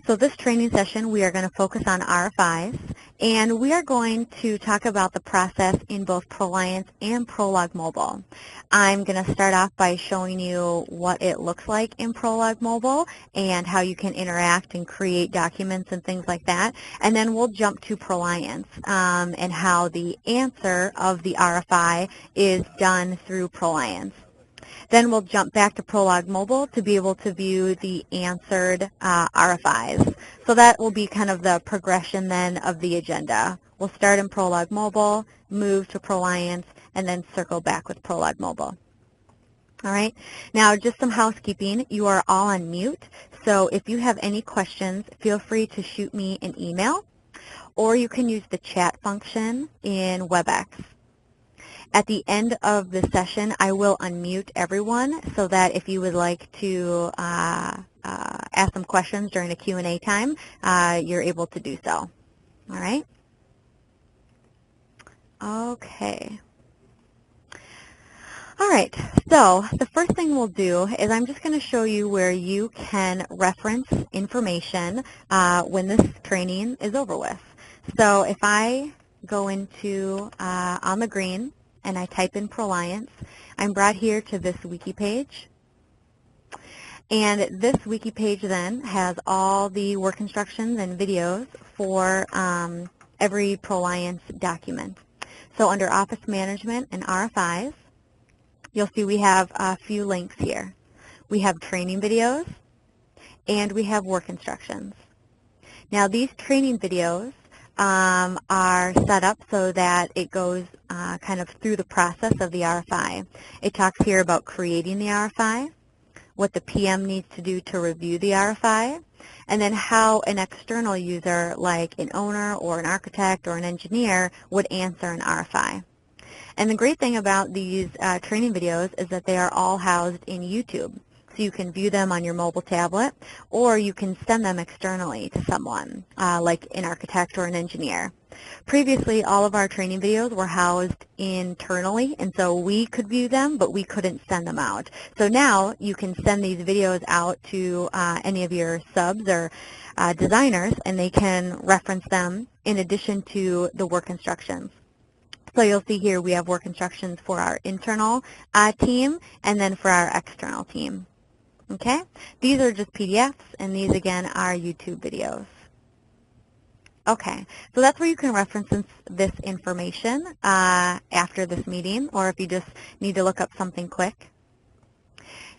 So this training session, we are going to focus on RFIs, and we are going to talk about the process in both Proliance and Prolog Mobile. I'm going to start off by showing you what it looks like in Prolog Mobile and how you can interact and create documents and things like that. And then we'll jump to Proliance and how the answer of the RFI is done through Proliance. Then we'll jump back to Prolog Mobile to be able to view the answered RFIs. So that will be kind of the progression then of the agenda. We'll start in Prolog Mobile, move to Proliance, and then circle back with Prolog Mobile. All right. Now, just some housekeeping. You are all on mute, so if you have any questions, feel free to shoot me an email, or you can use the chat function in WebEx. At the end of the session, I will unmute everyone so that if you would like to ask some questions during the Q&A time, you're able to do so. All right? Okay. All right, so the first thing we'll do is I'm just going to show you where you can reference information when this training is over with. So if I go into on the green, and I type in Proliance, I'm brought here to this wiki page. And this wiki page then has all the work instructions and videos for every Proliance document. So under Office Management and RFIs, you'll see we have a few links here. We have training videos, and we have work instructions. Now these training videos are set up so that it goes kind of through the process of the RFI. It talks here about creating the RFI, what the PM needs to do to review the RFI, and then how an external user like an owner or an architect or an engineer would answer an RFI. And the great thing about these training videos is that they are all housed in YouTube. So you can view them on your mobile tablet, or you can send them externally to someone, like an architect or an engineer. Previously, all of our training videos were housed internally, and so we could view them, but we couldn't send them out. So now you can send these videos out to any of your subs or designers, and they can reference them in addition to the work instructions. So you'll see here we have work instructions for our internal team and then for our external team. Okay? These are just PDFs, and these, again, are YouTube videos. Okay, so that's where you can reference this information after this meeting, or if you just need to look up something quick.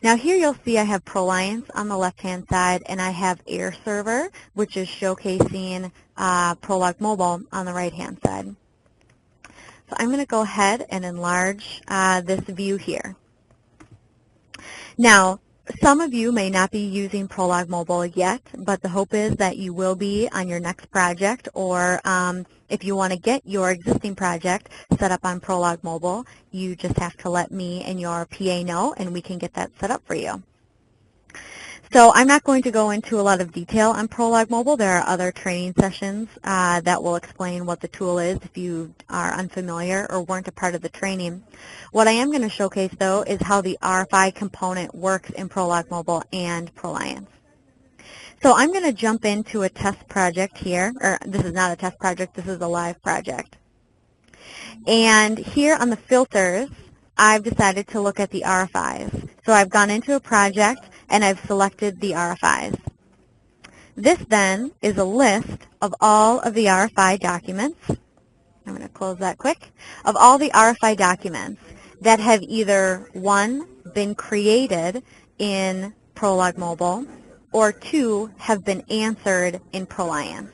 Now here you'll see I have Proliance on the left-hand side, and I have Air Server, which is showcasing Prolog Mobile on the right-hand side. So I'm going to go ahead and enlarge this view here. Now, some of you may not be using Prolog Mobile yet, but the hope is that you will be on your next project, or if you want to get your existing project set up on Prolog Mobile, you just have to let me and your PA know, and we can get that set up for you. So I'm not going to go into a lot of detail on Prolog Mobile. There are other training sessions that will explain what the tool is if you are unfamiliar or weren't a part of the training. What I am going to showcase, though, is how the RFI component works in Prolog Mobile and Proliance. So I'm going to jump into a test project here, or this is not a test project, this is a live project. And here on the filters, I've decided to look at the RFIs. So I've gone into a project and I've selected the RFIs. This then is a list of all of the RFI documents. I'm going to close that quick. Of all the RFI documents that have either, one, been created in Prolog Mobile, or two, have been answered in Proliance.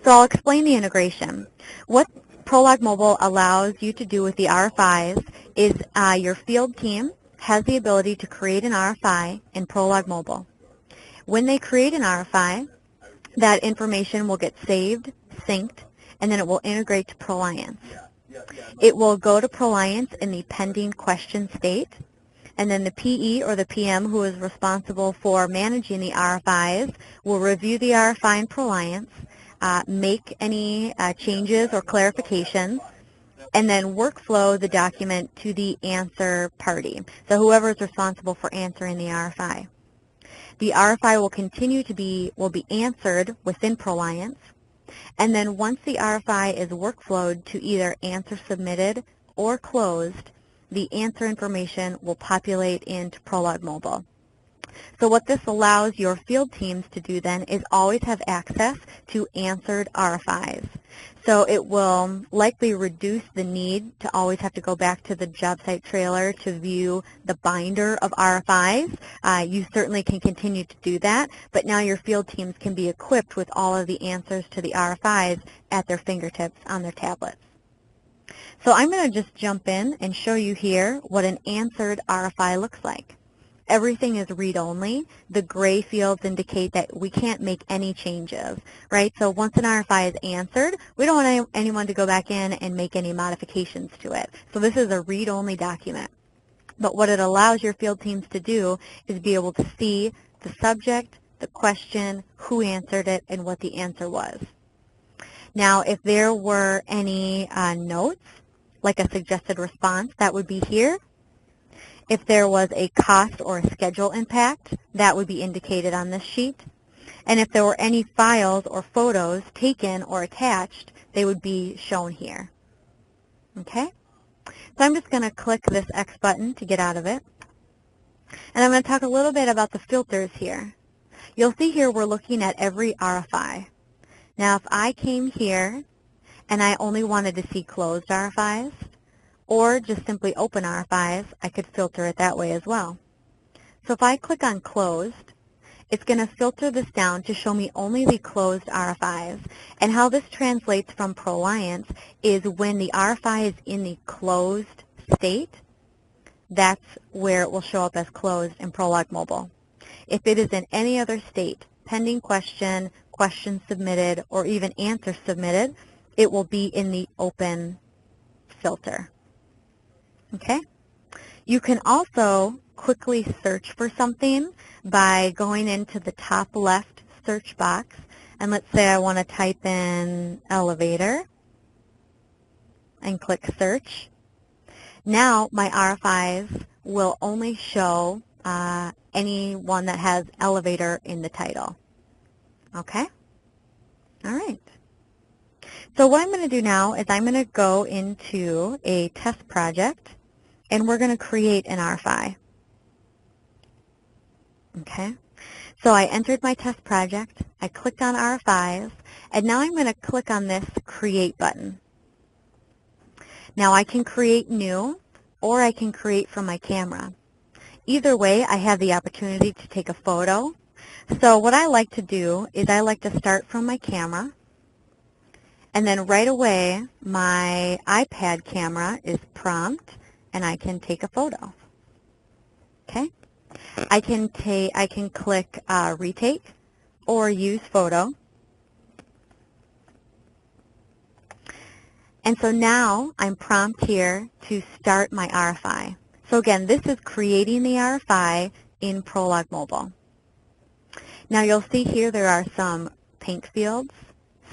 So I'll explain the integration. What Prolog Mobile allows you to do with the RFIs is your field team has the ability to create an RFI in Prolog Mobile. When they create an RFI, that information will get saved, synced, and then it will integrate to Proliance. It will go to Proliance in the pending question state, and then the PE or the PM who is responsible for managing the RFIs will review the RFI in Proliance, make any changes or clarifications, and then workflow the document to the answer party, so whoever is responsible for answering the RFI. The RFI will be answered within Proliance, and then once the RFI is workflowed to either answer submitted or closed, the answer information will populate into Prolog Mobile. So what this allows your field teams to do then is always have access to answered RFIs. So it will likely reduce the need to always have to go back to the job site trailer to view the binder of RFIs. You certainly can continue to do that, but now your field teams can be equipped with all of the answers to the RFIs at their fingertips on their tablets. So I'm going to just jump in and show you here what an answered RFI looks like. Everything is read-only. The gray fields indicate that we can't make any changes, right? So once an RFI is answered, we don't want anyone to go back in and make any modifications to it. So this is a read-only document. But what it allows your field teams to do is be able to see the subject, the question, who answered it, and what the answer was. Now, if there were any notes, like a suggested response, that would be here. If there was a cost or a schedule impact, that would be indicated on this sheet. And if there were any files or photos taken or attached, they would be shown here. Okay? So I'm just going to click this X button to get out of it. And I'm going to talk a little bit about the filters here. You'll see here we're looking at every RFI. Now, if I came here and I only wanted to see closed RFIs, or just simply open RFIs, I could filter it that way as well. So if I click on closed, it's going to filter this down to show me only the closed RFIs. And how this translates from Proliance is when the RFI is in the closed state, that's where it will show up as closed in Prolog Mobile. If it is in any other state, pending question, question submitted, or even answer submitted, it will be in the open filter. Okay? You can also quickly search for something by going into the top left search box, and let's say I want to type in elevator and click search. Now my RFIs will only show any one that has elevator in the title. Okay? All right. So what I'm going to do now is I'm going to go into a test project, and we're going to create an RFI. Okay? So I entered my test project, I clicked on RFIs, and now I'm going to click on this Create button. Now I can create new, or I can create from my camera. Either way, I have the opportunity to take a photo. So what I like to do is I like to start from my camera, and then right away my iPad camera is prompt, and I can take a photo. Okay? I can click retake or use photo. And so now I'm prompt here to start my RFI. So again, this is creating the RFI in Prolog Mobile. Now you'll see here there are some pink fields,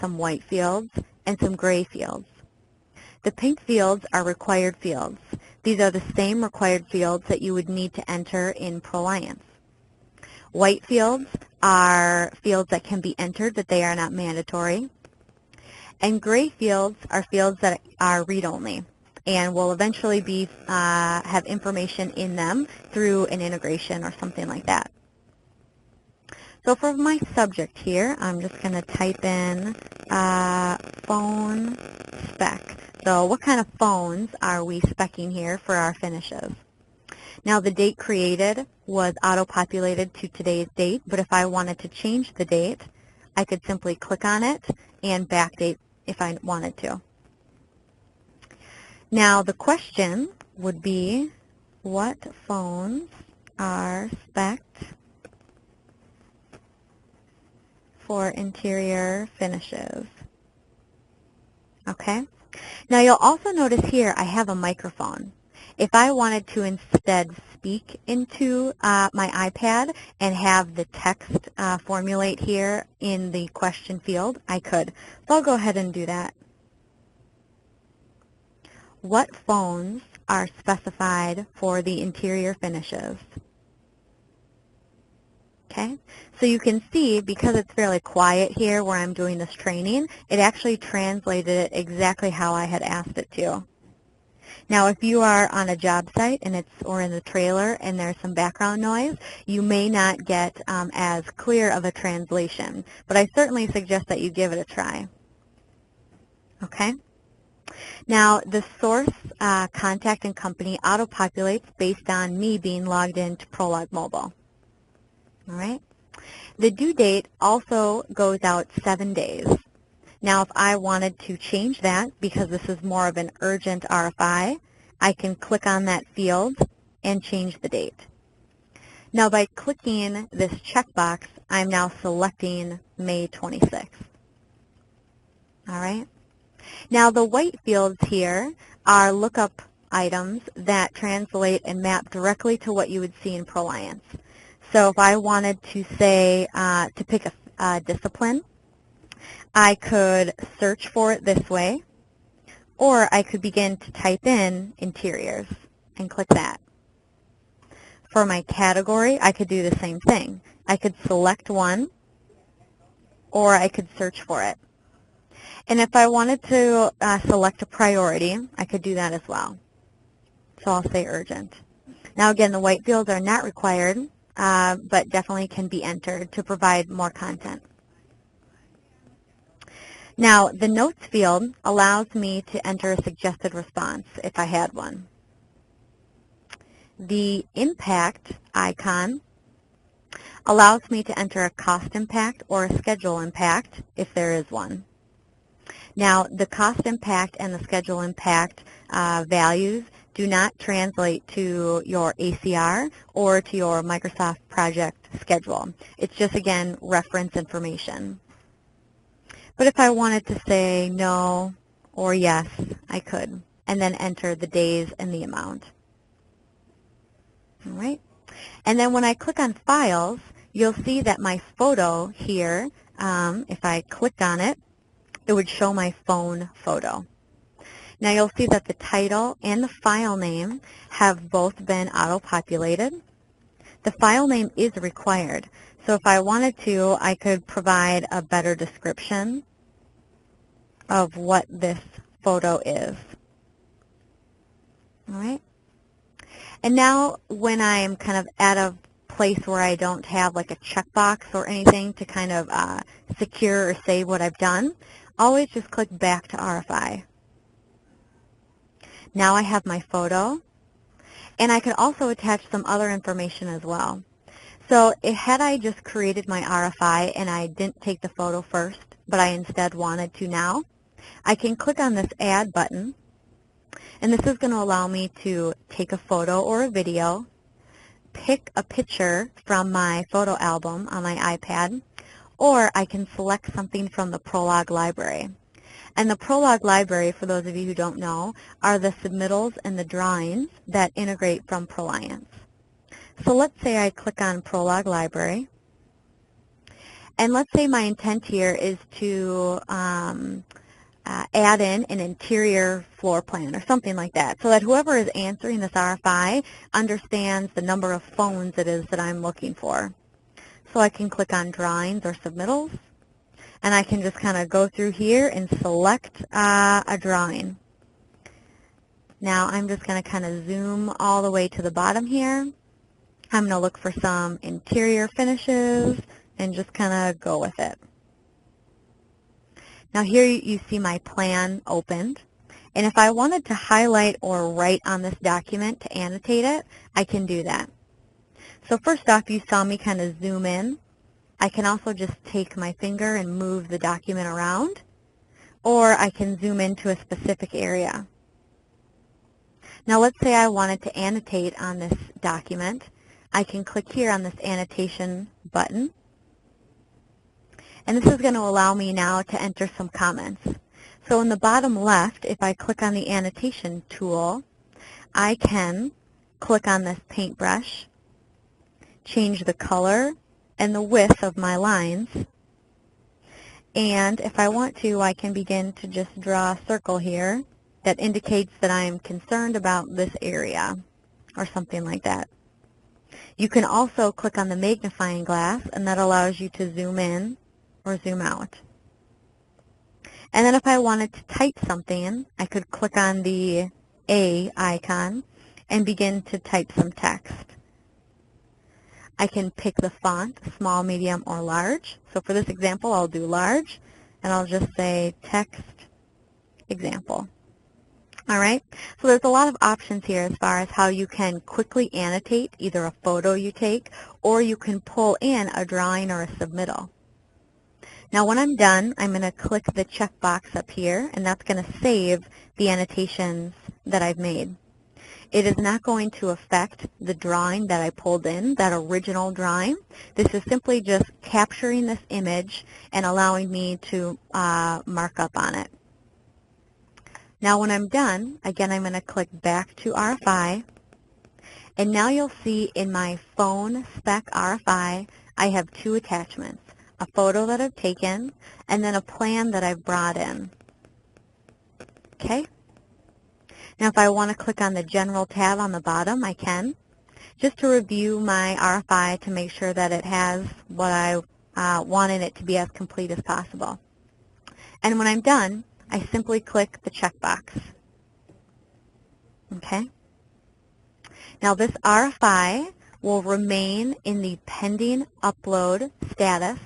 some white fields, and some gray fields. The pink fields are required fields. These are the same required fields that you would need to enter in Proliance. White fields are fields that can be entered, but they are not mandatory. And gray fields are fields that are read-only and will eventually be have information in them through an integration or something like that. So for my subject here, I'm just going to type in phone spec. So what kind of phones are we speccing here for our finishes? Now the date created was auto-populated to today's date, but if I wanted to change the date, I could simply click on it and backdate if I wanted to. Now the question would be, what phones are specced for interior finishes? Okay. Now you'll also notice here I have a microphone. If I wanted to instead speak into my iPad and have the text formulate here in the question field, I could. So I'll go ahead and do that. What phones are specified for the interior finishes? Okay, so you can see, because it's fairly quiet here where I'm doing this training, it actually translated it exactly how I had asked it to. Now, if you are on a job site and or in the trailer and there's some background noise, you may not get as clear of a translation, but I certainly suggest that you give it a try. Okay? Now, the source, contact, and company auto-populates based on me being logged into Prolog Mobile. All right? The due date also goes out 7 days. Now, if I wanted to change that, because this is more of an urgent RFI, I can click on that field and change the date. Now, by clicking this checkbox, I'm now selecting May 26th. All right? Now, the white fields here are lookup items that translate and map directly to what you would see in Proliance. So if I wanted to say, to pick a discipline, I could search for it this way, or I could begin to type in interiors and click that. For my category, I could do the same thing. I could select one, or I could search for it. And if I wanted to select a priority, I could do that as well. So I'll say urgent. Now again, the white fields are not required, but definitely can be entered to provide more content. Now, the notes field allows me to enter a suggested response if I had one. The impact icon allows me to enter a cost impact or a schedule impact if there is one. Now, the cost impact and the schedule impact values do not translate to your ACR or to your Microsoft project schedule. It's just, again, reference information. But if I wanted to say no or yes, I could, and then enter the days and the amount. All right. And then when I click on Files, you'll see that my photo here, if I clicked on it, it would show my phone photo. Now you'll see that the title and the file name have both been auto-populated. The file name is required. So if I wanted to, I could provide a better description of what this photo is. All right. And now when I'm kind of at a place where I don't have like a checkbox or anything to kind of secure or save what I've done, always just click back to RFI. Now I have my photo, and I could also attach some other information as well. So had I just created my RFI and I didn't take the photo first, but I instead wanted to now, I can click on this Add button, and this is going to allow me to take a photo or a video, pick a picture from my photo album on my iPad, or I can select something from the Prolog library. And the Prolog library, for those of you who don't know, are the submittals and the drawings that integrate from Proliance. So let's say I click on Prolog library, and let's say my intent here is to add in an interior floor plan or something like that, so that whoever is answering this RFI understands the number of phones it is that I'm looking for. So I can click on drawings or submittals, and I can just kind of go through here and select a drawing. Now I'm just going to kind of zoom all the way to the bottom here. I'm going to look for some interior finishes and just kind of go with it. Now here you see my plan opened, and if I wanted to highlight or write on this document to annotate it, I can do that. So first off, you saw me kind of zoom in. I can also just take my finger and move the document around, or I can zoom into a specific area. Now let's say I wanted to annotate on this document. I can click here on this annotation button, and this is going to allow me now to enter some comments. So in the bottom left, if I click on the annotation tool, I can click on this paintbrush, change the color and the width of my lines, and if I want to, I can begin to just draw a circle here that indicates that I'm concerned about this area or something like that. You can also click on the magnifying glass, and that allows you to zoom in or zoom out. And then if I wanted to type something, I could click on the A icon and begin to type some text. I can pick the font, small, medium, or large. So for this example, I'll do large, and I'll just say text example. All right, so there's a lot of options here as far as how you can quickly annotate either a photo you take, or you can pull in a drawing or a submittal. Now when I'm done, I'm going to click the checkbox up here, and that's going to save the annotations that I've made. It is not going to affect the drawing that I pulled in, that original drawing. This is simply just capturing this image and allowing me to mark up on it. Now when I'm done, again, I'm going to click back to RFI, and now you'll see in my phone spec RFI, I have two attachments, a photo that I've taken, and then a plan that I've brought in. Okay? Now if I want to click on the General tab on the bottom, I can, just to review my RFI to make sure that it has what I wanted it to be as complete as possible. And when I'm done, I simply click the checkbox. Okay? Now this RFI will remain in the pending upload status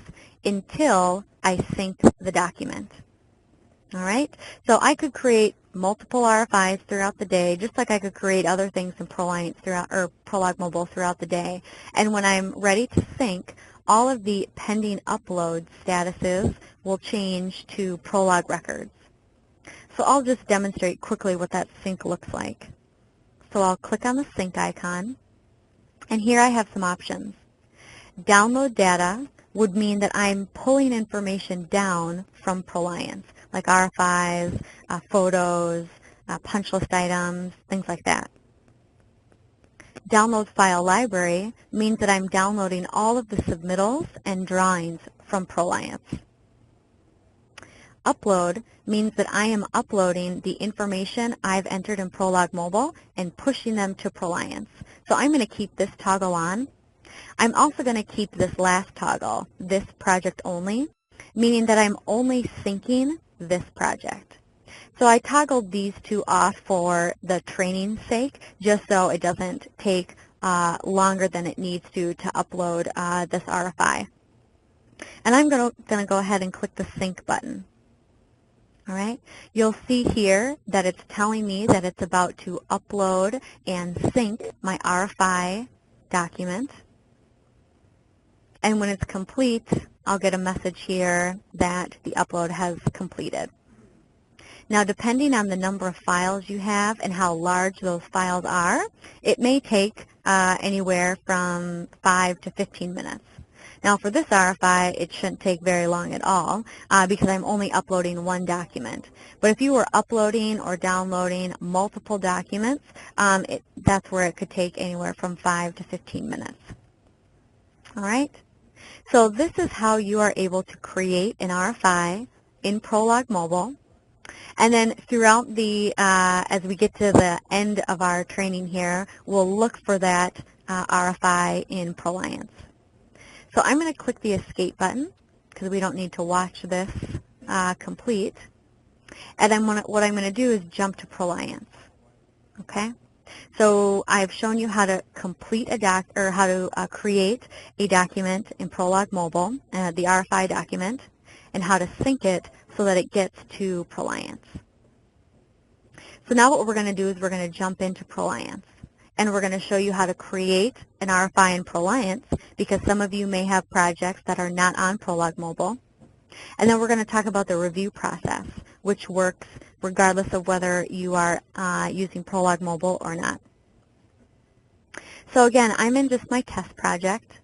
until I sync the document. All right? So I could create multiple RFIs throughout the day, just like I could create other things in Proliance throughout, or Prolog Mobile throughout the day. And when I'm ready to sync, all of the pending upload statuses will change to Prolog records. So I'll just demonstrate quickly what that sync looks like. So I'll click on the sync icon, and here I have some options. Download data would mean that I'm pulling information down from Proliance, like RFIs, photos, punch list items, things like that. Download file library means that I'm downloading all of the submittals and drawings from Proliance. Upload means that I am uploading the information I've entered in Prolog Mobile and pushing them to Proliance. So I'm going to keep this toggle on. I'm also going to keep this last toggle, this project only, meaning that I'm only syncing this project. So I toggled these two off for the training's sake, just so it doesn't take longer than it needs to upload this RFI. And I'm going to go ahead and click the sync button. All right, you'll see here that it's telling me that it's about to upload and sync my RFI document. And when it's complete, I'll get a message here that the upload has completed. Now, depending on the number of files you have and how large those files are, it may take anywhere from 5 to 15 minutes. Now for this RFI, it shouldn't take very long at all because I'm only uploading one document. But if you were uploading or downloading multiple documents, that's where it could take anywhere from 5 to 15 minutes. All right? So this is how you are able to create an RFI in Prolog Mobile. And then throughout the, as we get to the end of our training here, we'll look for that RFI in Proliance. So I'm going to click the escape button because we don't need to watch this complete. And what I'm going to do is jump to Proliance. Okay? So I've shown you how to complete a how to create a document in Prolog Mobile, the RFI document, and how to sync it so that it gets to Proliance. So now what we're going to do is we're going to jump into Proliance. And we're going to show you how to create an RFI in Proliance because some of you may have projects that are not on Prolog Mobile. And then we're going to talk about the review process, which works regardless of whether you are using Prolog Mobile or not. So again, I'm in just my test project.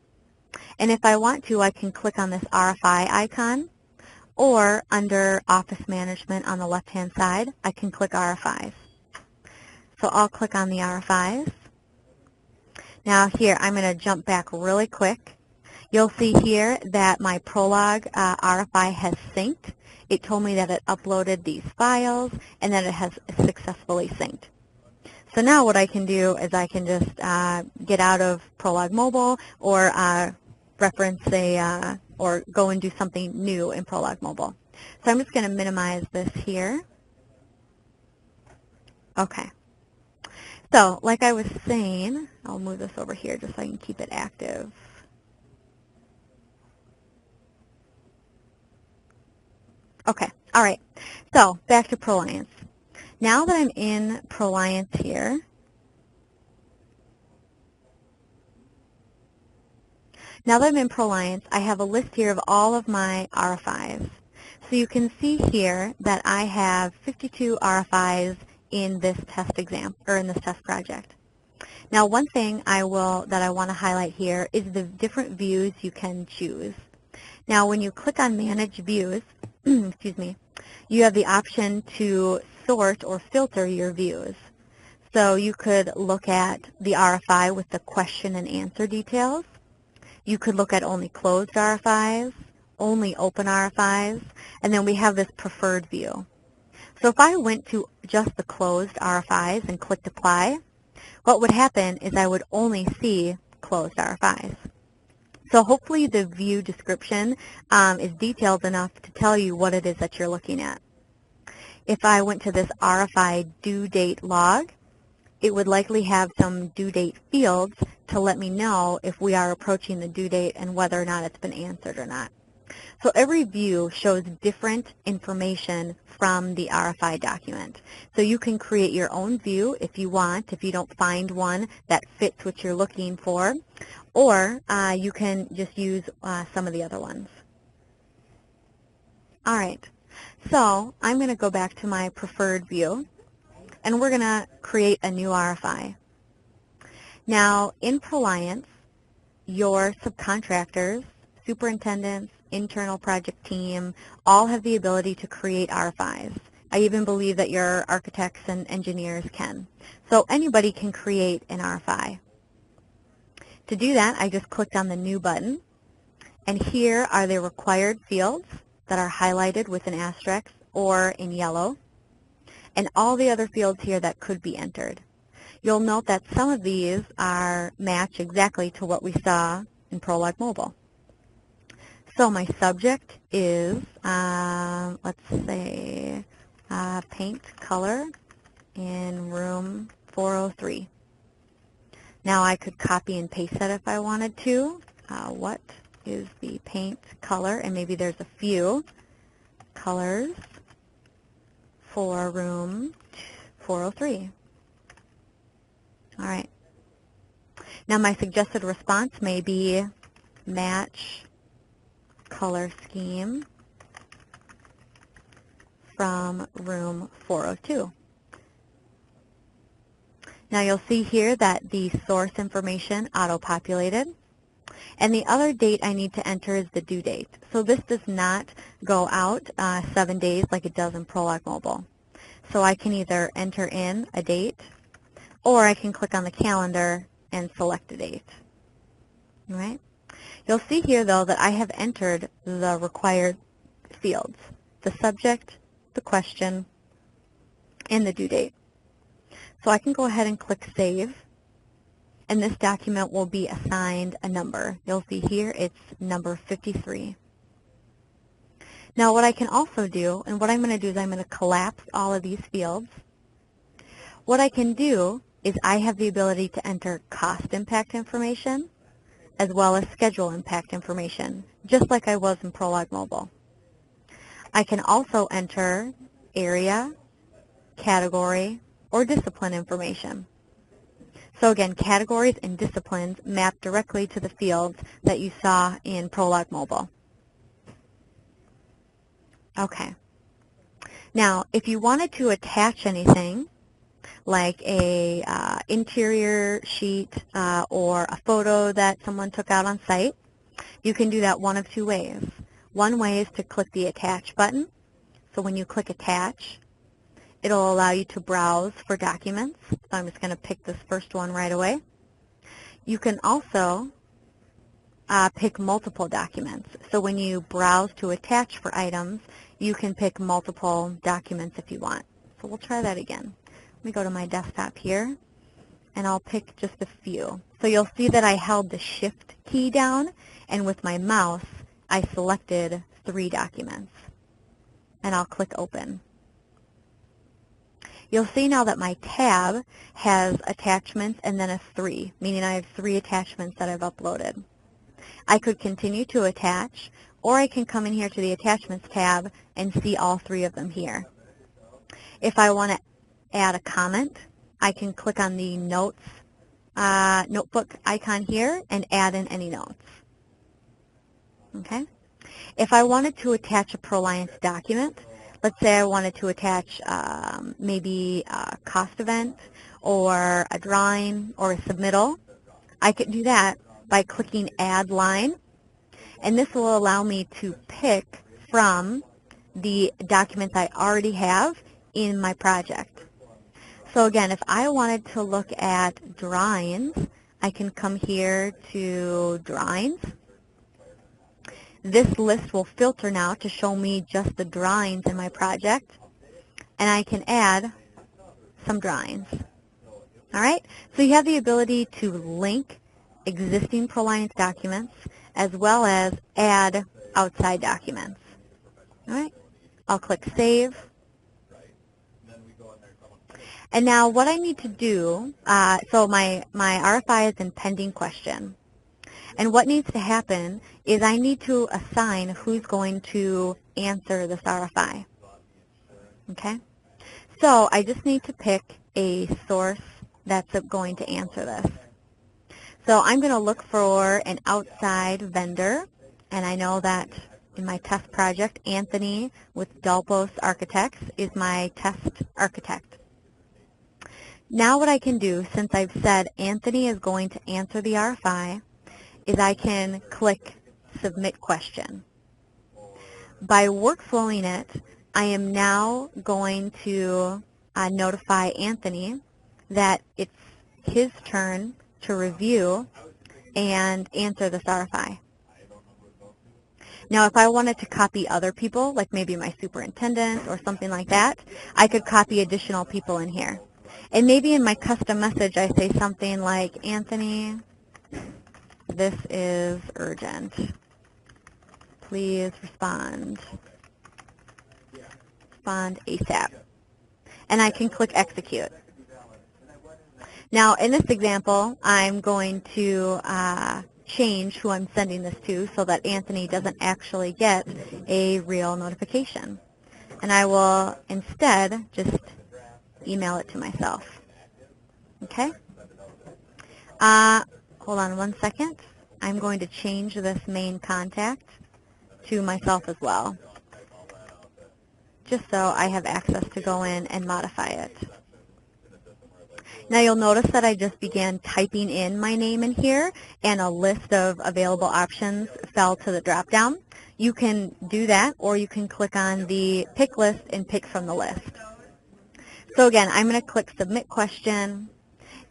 And if I want to, I can click on this RFI icon, or under Office Management on the left-hand side, I can click RFIs. So I'll click on the RFIs. Now here, I'm going to jump back really quick. You'll see here that my Prolog RFI has synced. It told me that it uploaded these files and that it has successfully synced. So now what I can do is I can just get out of Prolog Mobile or reference or go and do something new in Prolog Mobile. So I'm just going to minimize this here. Okay. So like I was saying, I'll move this over here just so I can keep it active. Okay. All right. So back to Proliance. Now that I'm in Proliance here, I have a list here of all of my RFIs. So you can see here that I have 52 RFIs in this test exam or in this test project. Now, one thing that I want to highlight here is the different views you can choose. Now, when you click on Manage Views, excuse me, you have the option to sort or filter your views. So you could look at the RFI with the question and answer details. You could look at only closed RFIs, only open RFIs, and then we have this preferred view. So if I went to just the closed RFIs and clicked Apply, what would happen is I would only see closed RFIs. So hopefully the view description is detailed enough to tell you what it is that you're looking at. If I went to this RFI due date log, it would likely have some due date fields to let me know if we are approaching the due date and whether or not it's been answered or not. So every view shows different information from the RFI document. So you can create your own view if you want, if you don't find one that fits what you're looking for, or you can just use some of the other ones. All right, so I'm going to go back to my preferred view, and we're going to create a new RFI. Now, in Proliance, your subcontractors, superintendents, internal project team, all have the ability to create RFIs. I even believe that your architects and engineers can. So anybody can create an RFI. To do that, I just clicked on the New button, and here are the required fields that are highlighted with an asterisk or in yellow, and all the other fields here that could be entered. You'll note that some of these match exactly to what we saw in Prolog Mobile. So my subject is, let's say, paint color in room 403. Now I could copy and paste that if I wanted to. What is the paint color? And maybe there's a few colors for room 403. All right. Now my suggested response may be match color scheme from room 402. Now you'll see here that the source information auto-populated, and the other date I need to enter is the due date. So this does not go out 7 days like it does in Prolog Mobile. So I can either enter in a date, or I can click on the calendar and select a date. All right? You'll see here, though, that I have entered the required fields, the subject, the question, and the due date. So I can go ahead and click Save, and this document will be assigned a number. You'll see here it's number 53. Now what I can also do, and what I'm going to do is I'm going to collapse all of these fields. What I can do is I have the ability to enter cost impact information as well as schedule impact information, just like I was in Prolog Mobile. I can also enter area, category, or discipline information. So again, categories and disciplines map directly to the fields that you saw in Prolog Mobile. Okay. Now, if you wanted to attach anything, like a interior sheet or a photo that someone took out on site, you can do that one of two ways. One way is to click the Attach button. So when you click Attach, it'll allow you to browse for documents. So I'm just going to pick this first one right away. You can also pick multiple documents. So when you browse to attach for items, you can pick multiple documents if you want. So we'll try that again. Let me go to my desktop here, and I'll pick just a few. So you'll see that I held the Shift key down, and with my mouse, I selected 3 documents. And I'll click Open. You'll see now that my tab has attachments and then a 3, meaning I have 3 attachments that I've uploaded. I could continue to attach, or I can come in here to the Attachments tab and see all 3 of them here. If I want to add a comment, I can click on the Notes notebook icon here and add in any notes. Okay? If I wanted to attach a Proliance document, let's say I wanted to attach maybe a cost event or a drawing or a submittal, I could do that by clicking Add Line, and this will allow me to pick from the documents I already have in my project. So again, if I wanted to look at drawings, I can come here to Drawings. This list will filter now to show me just the drawings in my project, and I can add some drawings. All right, so you have the ability to link existing Proliance documents as well as add outside documents. All right, I'll click Save. And now what I need to do, so my RFI is in pending question. And what needs to happen is I need to assign who's going to answer this RFI. Okay? So I just need to pick a source that's going to answer this. So I'm going to look for an outside vendor, and I know that in my test project, Anthony with Dalpos Architects is my test architect. Now what I can do, since I've said Anthony is going to answer the RFI, is I can click Submit Question. By workflowing it, I am now going to notify Anthony that it's his turn to review and answer this RFI. Now if I wanted to copy other people, like maybe my superintendent or something like that, I could copy additional people in here. And maybe in my custom message I say something like, Anthony, this is urgent. Please respond. Respond ASAP. And I can click Execute. Now in this example, I'm going to change who I'm sending this to so that Anthony doesn't actually get a real notification. And I will instead just email it to myself. Okay? Hold on one second. I'm going to change this main contact to myself as well, just so I have access to go in and modify it. Now you'll notice that I just began typing in my name in here, and a list of available options fell to the drop-down. You can do that, or you can click on the pick list and pick from the list. So again, I'm going to click Submit Question,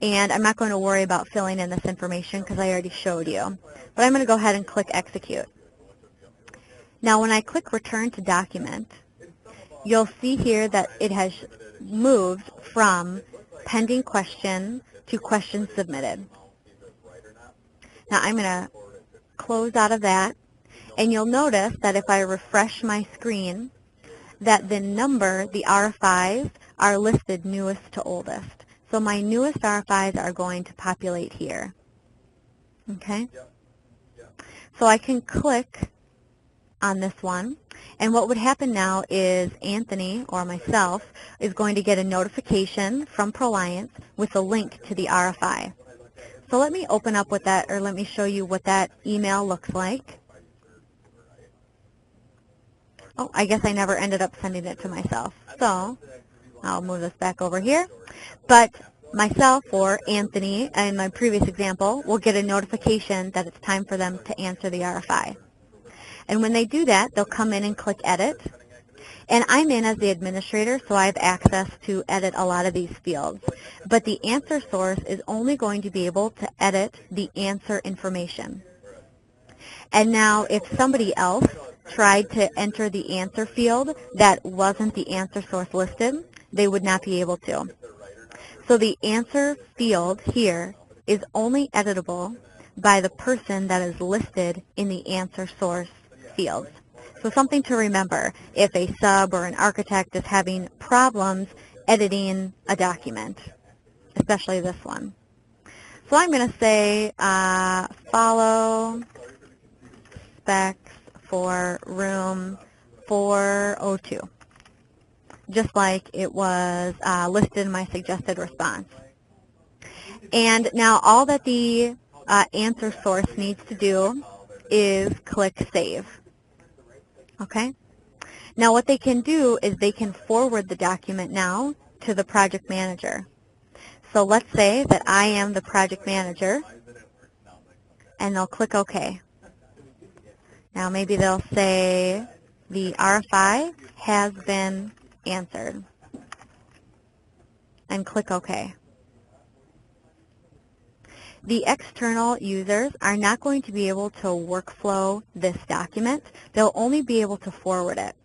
and I'm not going to worry about filling in this information because I already showed you. But I'm going to go ahead and click Execute. Now when I click Return to Document, you'll see here that it has moved from pending question to question submitted. Now I'm going to close out of that, and you'll notice that if I refresh my screen, that the number, the RFIs, are listed newest to oldest. So my newest RFIs are going to populate here. Okay? So I can click on this one, and what would happen now is Anthony, or myself, is going to get a notification from Proliance with a link to the RFI. So let me open up with that, or let me show you what that email looks like. Oh, I guess I never ended up sending it to myself. So I'll move this back over here. But myself or Anthony, in my previous example, will get a notification that it's time for them to answer the RFI. And when they do that, they'll come in and click Edit. And I'm in as the administrator, so I have access to edit a lot of these fields. But the answer source is only going to be able to edit the answer information. And now if somebody else tried to enter the answer field that wasn't the answer source listed, they would not be able to. So the answer field here is only editable by the person that is listed in the answer source field. So something to remember if a sub or an architect is having problems editing a document, especially this one. So I'm going to say follow specs for room 402, just like it was listed in my suggested response. And now all that the answer source needs to do is click Save. Okay? Now what they can do is they can forward the document now to the project manager. So let's say that I am the project manager, and they'll click OK. Now maybe they'll say the RFI has been answered, and click OK. The external users are not going to be able to workflow this document. They'll only be able to forward it.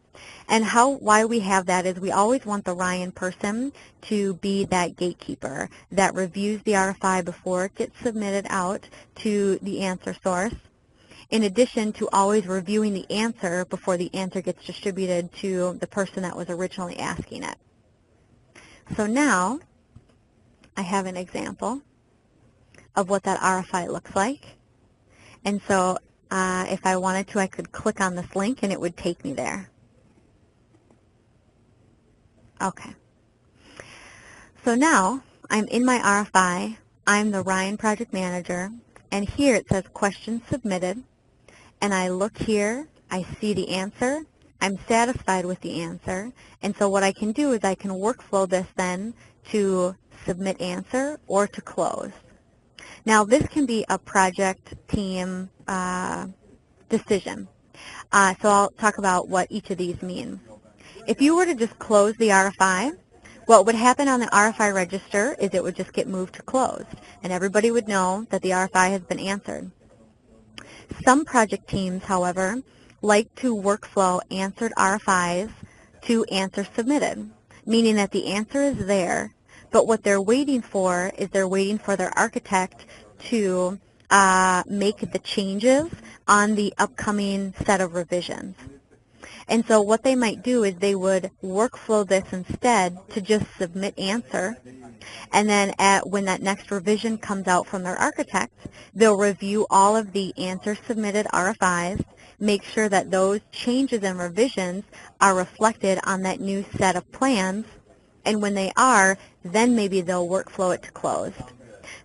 And why we have that is we always want the Ryan person to be that gatekeeper that reviews the RFI before it gets submitted out to the answer source, in addition to always reviewing the answer before the answer gets distributed to the person that was originally asking it. So now I have an example of what that RFI looks like. And so if I wanted to, I could click on this link and it would take me there. Okay. So now I'm in my RFI. I'm the Ryan project manager, and here it says questions submitted, and I look here, I see the answer, I'm satisfied with the answer, and so what I can do is I can workflow this then to submit answer or to close. Now this can be a project team decision. So I'll talk about what each of these mean. If you were to just close the RFI, what would happen on the RFI register is it would just get moved to closed, and everybody would know that the RFI has been answered. Some project teams, however, like to workflow answered RFIs to answer submitted, meaning that the answer is there, but what they're waiting for is they're waiting for their architect to make the changes on the upcoming set of revisions. And so what they might do is they would workflow this instead to just submit answer, and then when that next revision comes out from their architect, they'll review all of the answer submitted RFIs, make sure that those changes and revisions are reflected on that new set of plans, and when they are, then maybe they'll workflow it to closed.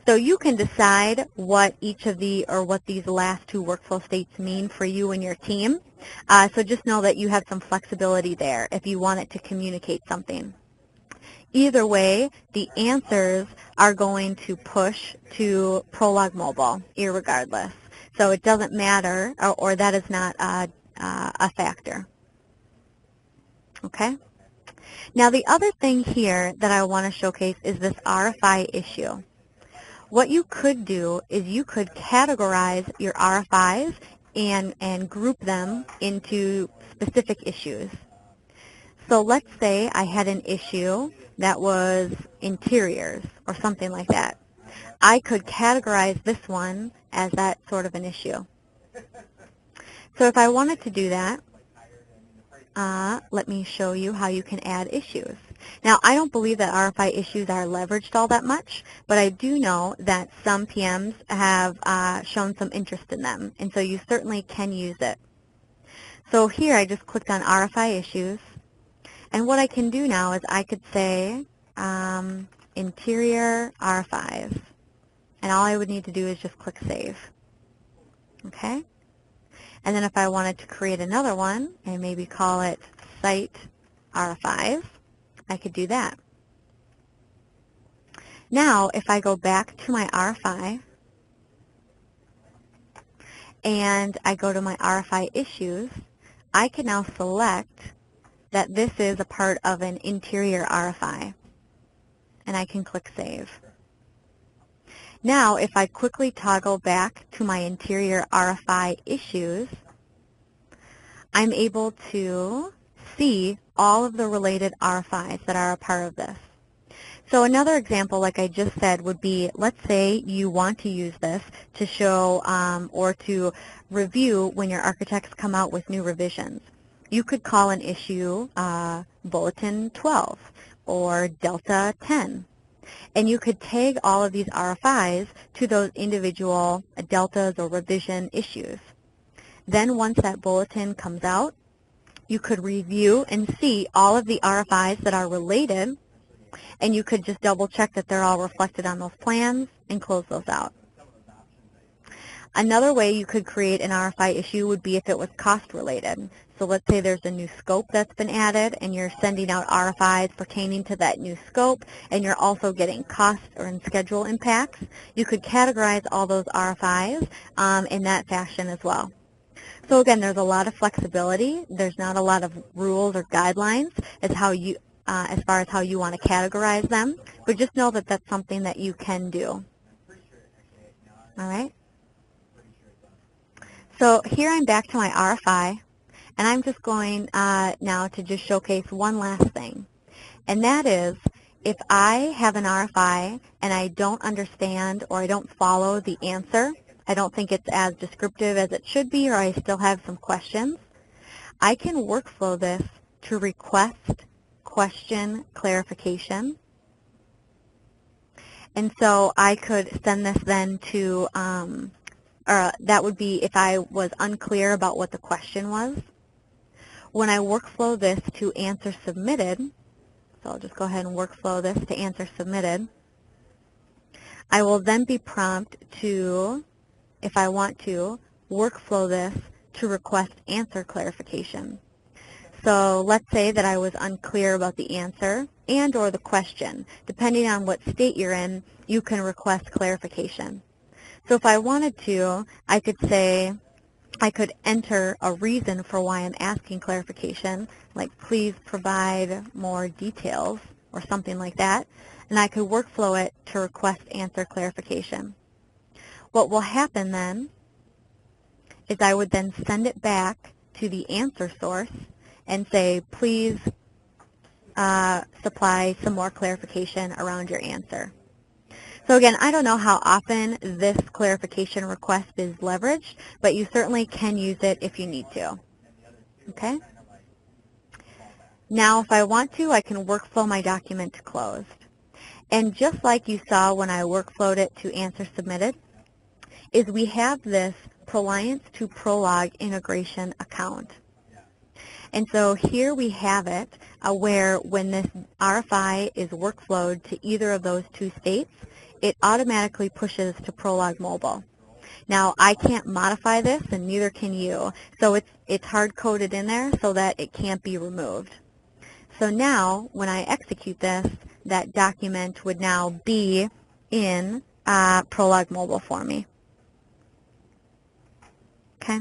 So you can decide what each of what these last two workflow states mean for you and your team. So just know that you have some flexibility there if you want it to communicate something. Either way, the answers are going to push to Prolog Mobile, irregardless. So it doesn't matter, or that is not a factor. Okay? Now the other thing here that I want to showcase is this RFI issue. What you could do is you could categorize your RFIs and group them into specific issues. So let's say I had an issue that was interiors or something like that. I could categorize this one as that sort of an issue. So if I wanted to do that, let me show you how you can add issues. Now, I don't believe that RFI issues are leveraged all that much, but I do know that some PMs have shown some interest in them, and so you certainly can use it. So here I just clicked on RFI issues, and what I can do now is I could say interior RFIs, and all I would need to do is just click Save. Okay? And then if I wanted to create another one and maybe call it Site RFIs, I could do that. Now, if I go back to my RFI and I go to my RFI issues, I can now select that this is a part of an interior RFI, and I can click Save. Now, if I quickly toggle back to my interior RFI issues, I'm able to see all of the related RFIs that are a part of this. So another example, like I just said, would be, let's say you want to use this to show or to review when your architects come out with new revisions. You could call an issue Bulletin 12 or Delta 10. And you could tag all of these RFIs to those individual deltas or revision issues. Then once that bulletin comes out, you could review and see all of the RFIs that are related, and you could just double check that they're all reflected on those plans and close those out. Another way you could create an RFI issue would be if it was cost related. So let's say there's a new scope that's been added and you're sending out RFIs pertaining to that new scope, and you're also getting cost or schedule impacts. You could categorize all those RFIs in that fashion as well. So again, there's a lot of flexibility. There's not a lot of rules or guidelines as far as how you want to categorize them, but just know that that's something that you can do. All right? So here I'm back to my RFI, and I'm just going now to just showcase one last thing. And that is, if I have an RFI and I don't understand or I don't follow the answer, I don't think it's as descriptive as it should be, or I still have some questions, I can workflow this to request question clarification. And so I could send this then to, that would be if I was unclear about what the question was. When I workflow this to answer submitted, so I'll just go ahead and workflow this to answer submitted, I will then be prompted to, if I want to, workflow this to request answer clarification. So let's say that I was unclear about the answer and or the question. Depending on what state you're in, you can request clarification. So if I wanted to, I could say, I could enter a reason for why I'm asking clarification, like please provide more details or something like that, and I could workflow it to request answer clarification. What will happen then is I would then send it back to the answer source and say, please supply some more clarification around your answer. So again, I don't know how often this clarification request is leveraged, but you certainly can use it if you need to. Okay? Now, if I want to, I can workflow my document to closed. And just like you saw when I workflowed it to answer submitted, is we have this Proliance to Prolog integration account. And so here we have it where when this RFI is workflowed to either of those two states, it automatically pushes to Prolog Mobile. Now, I can't modify this, and neither can you. So it's hard-coded in there so that it can't be removed. So now, when I execute this, that document would now be in Prolog Mobile for me. Okay?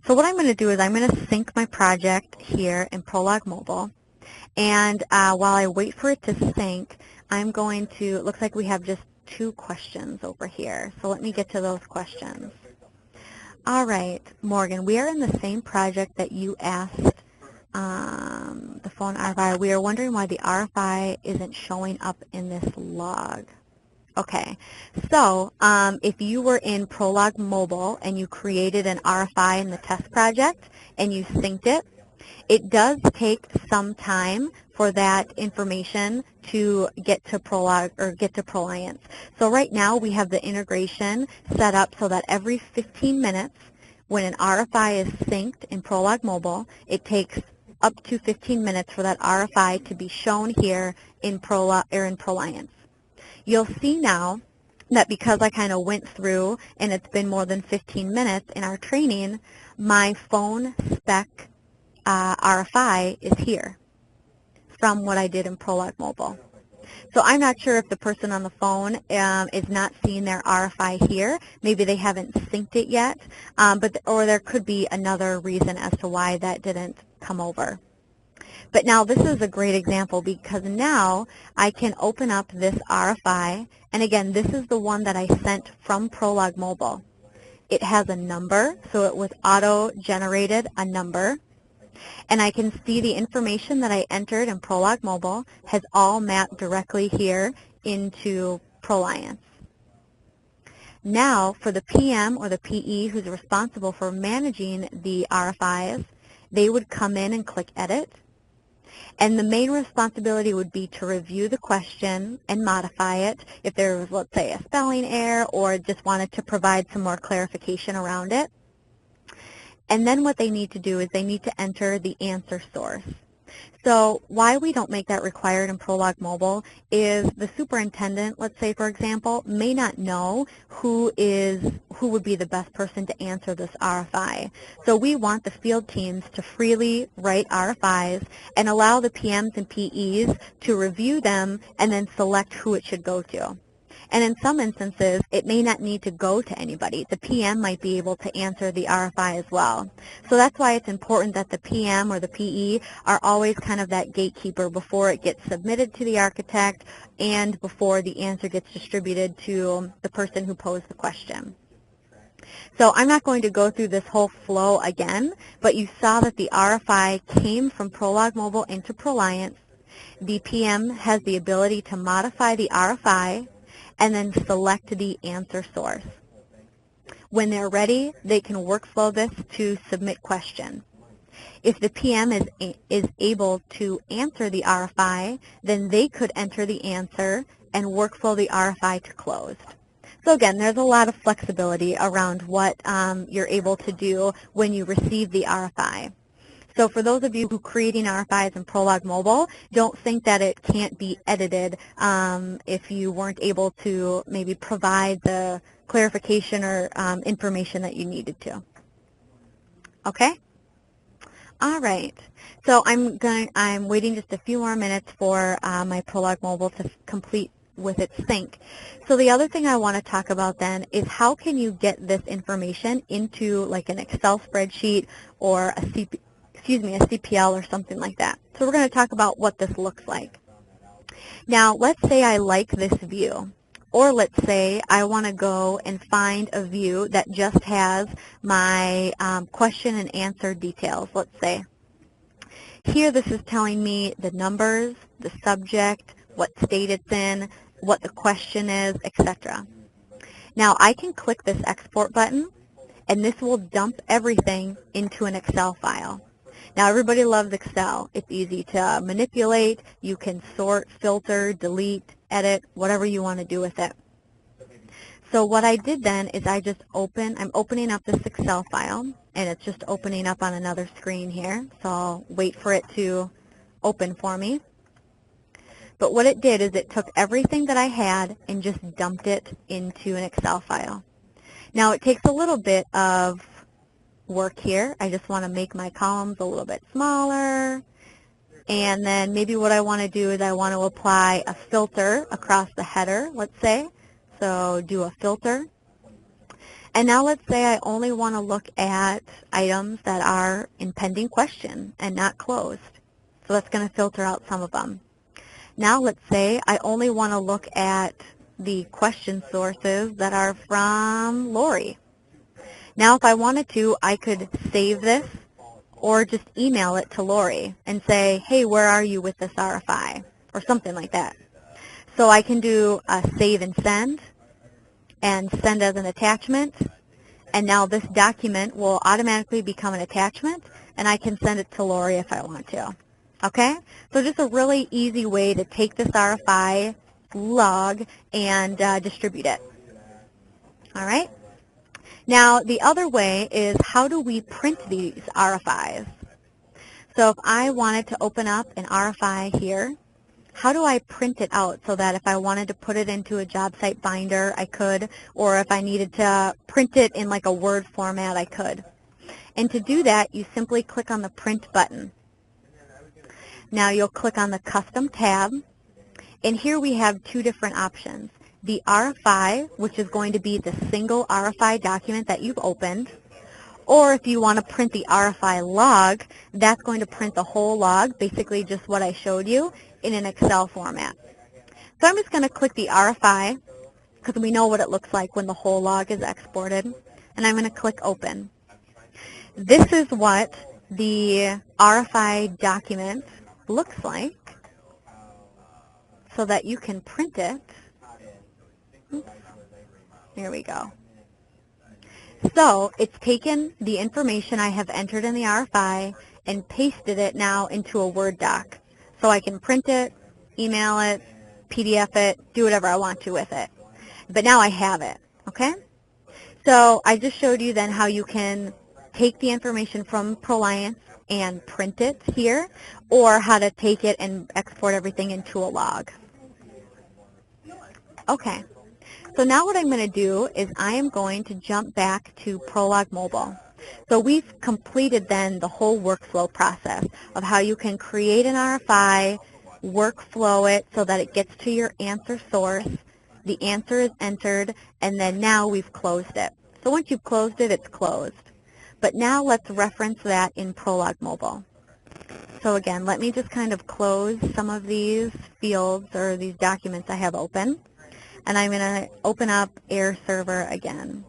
So what I'm going to do is I'm going to sync my project here in Prolog Mobile. And while I wait for it to sync, I'm going to, it looks like we have just 2 questions over here. So let me get to those questions. All right, Morgan, we are in the same project that you asked the phone RFI. We are wondering why the RFI isn't showing up in this log. Okay, so if you were in Prolog Mobile and you created an RFI in the test project and you synced it, it does take some time for that information to get to Prolog or get to Proliance. So right now we have the integration set up so that every 15 minutes when an RFI is synced in Prolog Mobile, it takes up to 15 minutes for that RFI to be shown here in Proliance. You'll see now that because I kind of went through and it's been more than 15 minutes in our training, my phone spec RFI is here from what I did in Prolog Mobile. So I'm not sure if the person on the phone is not seeing their RFI here. Maybe they haven't synced it yet, or there could be another reason as to why that didn't come over. But now this is a great example because now I can open up this RFI, and again, this is the one that I sent from Prolog Mobile. It has a number, so it was auto-generated a number. And I can see the information that I entered in Prolog Mobile has all mapped directly here into Proliance. Now, for the PM or the PE who's responsible for managing the RFIs, they would come in and click Edit. And the main responsibility would be to review the question and modify it if there was, let's say, a spelling error or just wanted to provide some more clarification around it. And then what they need to do is they need to enter the answer source. So why we don't make that required in Prolog Mobile is the superintendent, let's say for example, may not know who would be the best person to answer this RFI. So we want the field teams to freely write RFIs and allow the PMs and PEs to review them and then select who it should go to. And in some instances, it may not need to go to anybody. The PM might be able to answer the RFI as well. So that's why it's important that the PM or the PE are always kind of that gatekeeper before it gets submitted to the architect and before the answer gets distributed to the person who posed the question. So I'm not going to go through this whole flow again, but you saw that the RFI came from Prolog Mobile into Proliance. The PM has the ability to modify the RFI and then select the answer source. When they're ready, they can workflow this to submit question. If the PM is able to answer the RFI, then they could enter the answer and workflow the RFI to closed. So again, there's a lot of flexibility around what you're able to do when you receive the RFI. So for those of you who are creating RFIs in Prolog Mobile, don't think that it can't be edited if you weren't able to maybe provide the clarification or information that you needed to. Okay? All right. So I'm waiting just a few more minutes for my Prolog Mobile to complete with its sync. So the other thing I want to talk about then is how can you get this information into like an Excel spreadsheet or a CPL or something like that. So we're going to talk about what this looks like. Now, let's say I like this view, or let's say I want to go and find a view that just has my question and answer details, let's say. Here this is telling me the numbers, the subject, what state it's in, what the question is, etc. Now, I can click this export button, and this will dump everything into an Excel file. Now, everybody loves Excel. It's easy to manipulate. You can sort, filter, delete, edit, whatever you want to do with it. So what I did then is I'm opening up this Excel file, and it's just opening up on another screen here. So I'll wait for it to open for me. But what it did is it took everything that I had and just dumped it into an Excel file. Now, it takes a little bit of work here. I just want to make my columns a little bit smaller, and then maybe what I want to do is I want to apply a filter across the header, let's say. So do a filter, and now let's say I only want to look at items that are in pending question and not closed. So that's going to filter out some of them. Now let's say I only want to look at the question sources that are from Lori. Now, if I wanted to, I could save this or just email it to Lori and say, hey, where are you with this RFI? Or something like that. So I can do a save and send as an attachment. And now this document will automatically become an attachment, and I can send it to Lori if I want to. Okay? So just a really easy way to take this RFI log and distribute it. All right? Now, the other way is how do we print these RFIs? So if I wanted to open up an RFI here, how do I print it out so that if I wanted to put it into a job site binder, I could, or if I needed to print it in like a Word format, I could. And to do that, you simply click on the Print button. Now you'll click on the Custom tab, and here we have two different options. The RFI, which is going to be the single RFI document that you've opened, or if you want to print the RFI log, that's going to print the whole log, basically just what I showed you, in an Excel format. So I'm just going to click the RFI, because we know what it looks like when the whole log is exported, and I'm going to click Open. This is what the RFI document looks like so that you can print it. Oops. Here we go. So it's taken the information I have entered in the RFI and pasted it now into a Word doc. So I can print it, email it, PDF it, do whatever I want to with it. But now I have it, okay? So I just showed you then how you can take the information from Proliance and print it here, or how to take it and export everything into a log. Okay. So now what I'm going to do is I am going to jump back to Prolog Mobile. So we've completed then the whole workflow process of how you can create an RFI, workflow it so that it gets to your answer source, the answer is entered, and then now we've closed it. So once you've closed it, it's closed. But now let's reference that in Prolog Mobile. So again, let me just kind of close some of these fields or these documents I have open. And I'm going to open up Air Server again.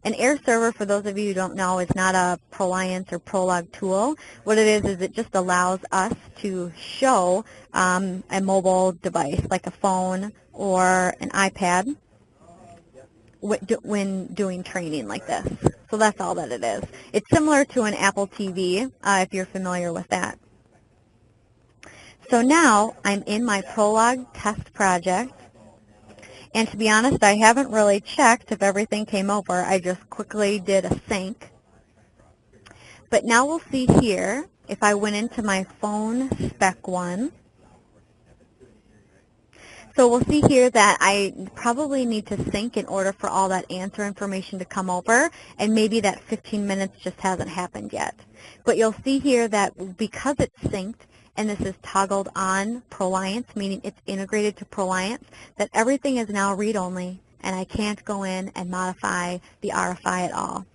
And Air Server, for those of you who don't know, is not a Proliance or Prolog tool. What it is it just allows us to show a mobile device, like a phone or an iPad, when doing training like this. So that's all that it is. It's similar to an Apple TV, if you're familiar with that. So now I'm in my Prolog test project. And to be honest, I haven't really checked if everything came over. I just quickly did a sync. But now we'll see here, if I went into my phone spec one. So we'll see here that I probably need to sync in order for all that answer information to come over, and maybe that 15 minutes just hasn't happened yet. But you'll see here that because it's synced, and this is toggled on Proliance, meaning it's integrated to Proliance, that everything is now read-only, and I can't go in and modify the RFI at all.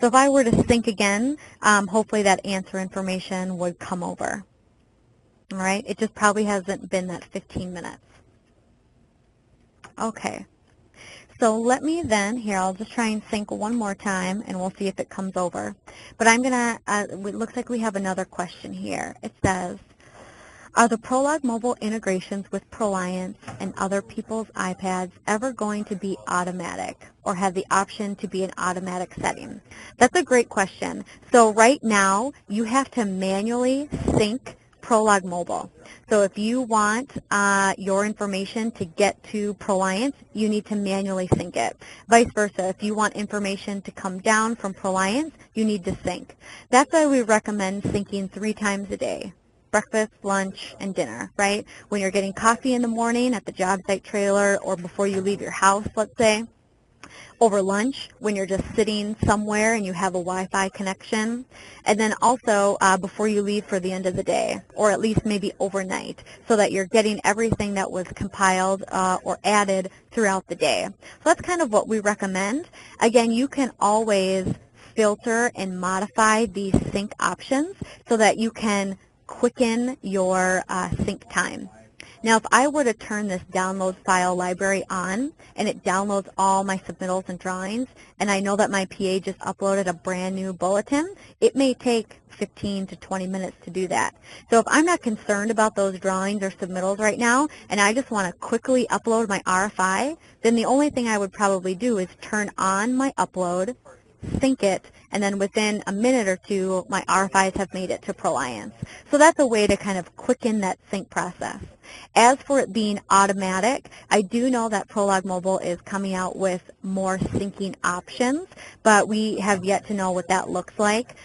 So if I were to sync again, hopefully that answer information would come over. All right, it just probably hasn't been that 15 minutes. Okay, so let me then, here, I'll just try and sync one more time, and we'll see if it comes over. But I'm going to, it looks like we have another question here. It says, are the Prolog mobile integrations with Proliance and other people's iPads ever going to be automatic or have the option to be an automatic setting? That's a great question. So right now, you have to manually sync Prolog Mobile. So if you want your information to get to Proliance, you need to manually sync it. Vice versa, if you want information to come down from Proliance, you need to sync. That's why we recommend syncing 3 times a day. Breakfast, lunch, and dinner, right? When you're getting coffee in the morning at the job site trailer or before you leave your house, let's say. Over lunch, when you're just sitting somewhere and you have a Wi-Fi connection, and then also before you leave for the end of the day, or at least maybe overnight, so that you're getting everything that was compiled or added throughout the day. So that's kind of what we recommend. Again, you can always filter and modify these sync options so that you can quicken your sync time. Now, if I were to turn this download file library on, and it downloads all my submittals and drawings, and I know that my PA just uploaded a brand new bulletin, it may take 15 to 20 minutes to do that. So if I'm not concerned about those drawings or submittals right now, and I just want to quickly upload my RFI, then the only thing I would probably do is turn on my upload, sync it, and then within a minute or two, my RFIs have made it to Proliance. So that's a way to kind of quicken that sync process. As for it being automatic, I do know that Prolog Mobile is coming out with more syncing options, but we have yet to know what that looks like.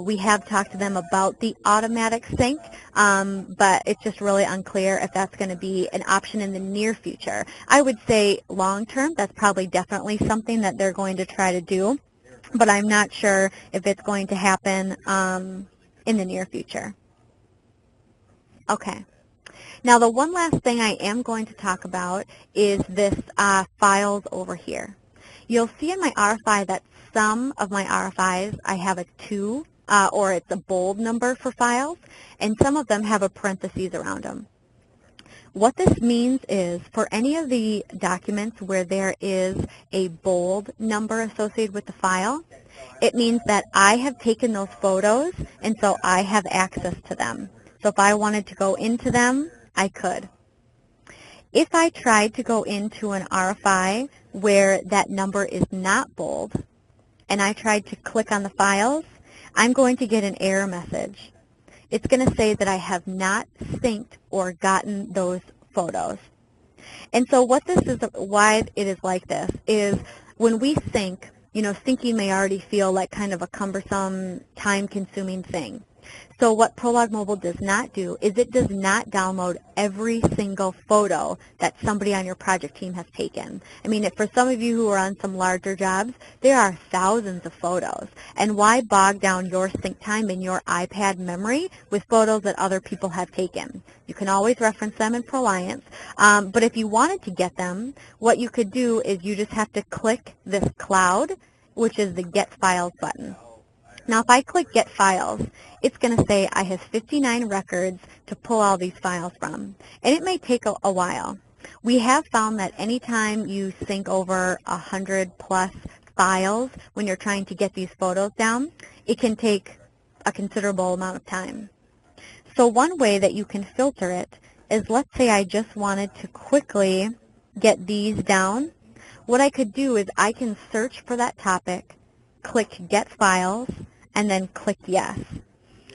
We have talked to them about the automatic sync, but it's just really unclear if that's going to be an option in the near future. I would say long term, that's probably definitely something that they're going to try to do, but I'm not sure if it's going to happen in the near future. Okay. Now, the one last thing I am going to talk about is this files over here. You'll see in my RFI that some of my RFIs, I have a 2, or it's a bold number for files, and some of them have a parentheses around them. What this means is for any of the documents where there is a bold number associated with the file, it means that I have taken those photos and so I have access to them. So if I wanted to go into them, I could. If I tried to go into an RFI where that number is not bold and I tried to click on the files, I'm going to get an error message. It's going to say that I have not synced or gotten those photos. And so what this is, why it is like this, is when we sync, you know, syncing may already feel like kind of a cumbersome, time-consuming thing. So what Prolog Mobile does not do is it does not download every single photo that somebody on your project team has taken. I mean, for some of you who are on some larger jobs, there are thousands of photos. And why bog down your sync time in your iPad memory with photos that other people have taken? You can always reference them in Proliance. But if you wanted to get them, what you could do is you just have to click this cloud, which is the Get Files button. Now, if I click Get Files, it's going to say I have 59 records to pull all these files from. And it may take a while. We have found that anytime you sync over 100+ files when you're trying to get these photos down, it can take a considerable amount of time. So one way that you can filter it is, let's say I just wanted to quickly get these down. What I could do is I can search for that topic, click Get Files, and then click Yes.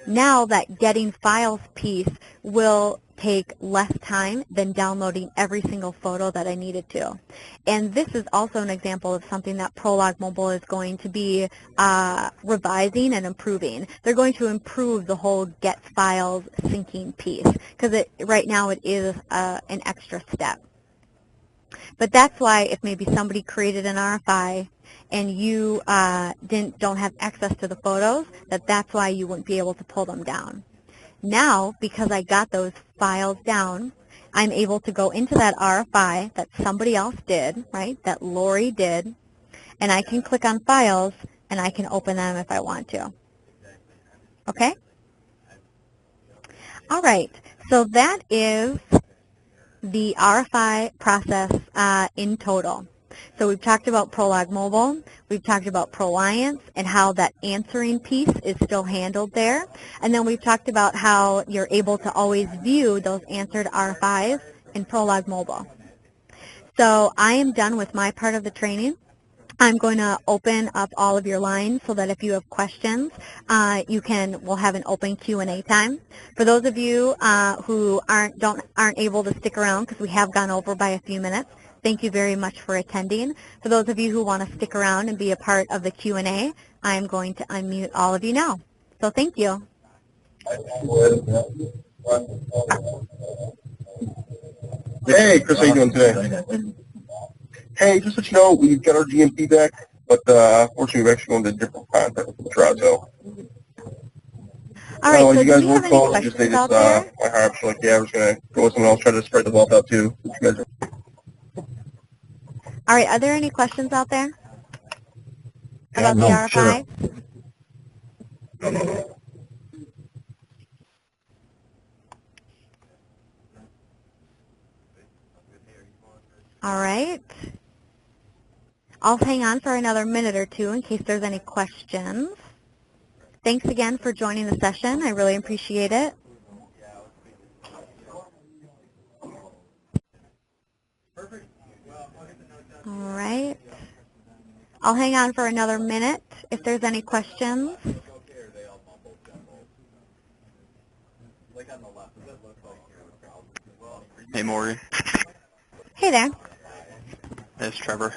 Now that getting files piece will take less time than downloading every single photo that I needed to. And this is also an example of something that Prolog Mobile is going to be revising and improving. They're going to improve the whole Get Files syncing piece because right now it is an extra step. But that's why if maybe somebody created an RFI and you don't have access to the photos, that's why you wouldn't be able to pull them down. Now, because I got those files down, I'm able to go into that RFI that somebody else did, right, that Lori did, and I can click on files and I can open them if I want to. Okay? All right, so that is the RFI process in total. So we've talked about Prolog Mobile, we've talked about Proliance and how that answering piece is still handled there, and then we've talked about how you're able to always view those answered RFIs in Prolog Mobile. So I am done with my part of the training. I'm going to open up all of your lines so that if you have questions, we'll have an open Q&A time. For those of you who aren't able to stick around because we have gone over by a few minutes, thank you very much for attending. For those of you who want to stick around and be a part of the Q&A, I'm going to unmute all of you now. So thank you. Hey, Chris, how you doing today? Hey, just to let you know, we've got our GM feedback, but unfortunately we're actually going to different contact with Toronto. All right, so you guys do we have any questions out there? My heart, like, yeah, we're just going to go with someone else, try to spread the wealth out too. All right, are there any questions out there about the RFI? Sure. All right. I'll hang on for another minute or two in case there's any questions. Thanks again for joining the session. I really appreciate it. All right. I'll hang on for another minute if there's any questions. Hey, Maury. Hey there. It's Trevor.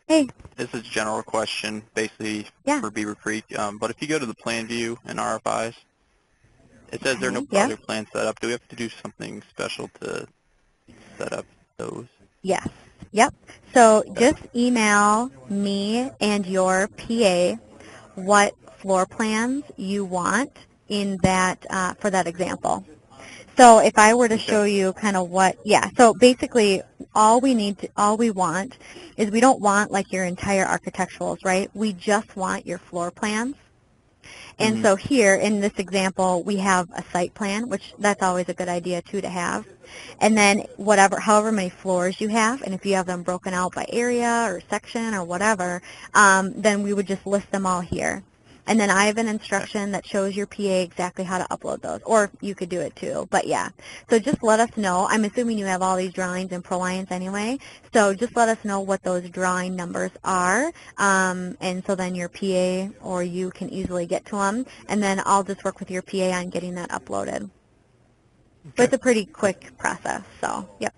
Hey. This is a general question, basically for Beaver Creek. But if you go to the plan view in RFIs, it says there are no project plans set up. Do we have to do something special to set up those? Yes. Yep. So just email me and your PA what floor plans you want in that for that example. So if I were to show you kind of so basically all we want is we don't want like your entire architecturals, right? We just want your floor plans. And so here in this example, we have a site plan, which that's always a good idea too to have. And then however many floors you have, and if you have them broken out by area or section or whatever, then we would just list them all here. And then I have an instruction that shows your PA exactly how to upload those, or you could do it too, but yeah. So just let us know. I'm assuming you have all these drawings in Proliance anyway, so just let us know what those drawing numbers are, and so then your PA or you can easily get to them, and then I'll just work with your PA on getting that uploaded. Okay. But it's a pretty quick process, so, yep.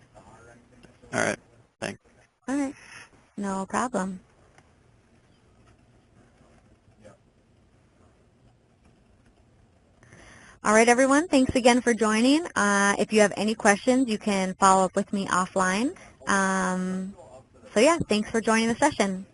All right, thanks. All right, no problem. All right, everyone, thanks again for joining. If you have any questions, you can follow up with me offline. So yeah, thanks for joining the session.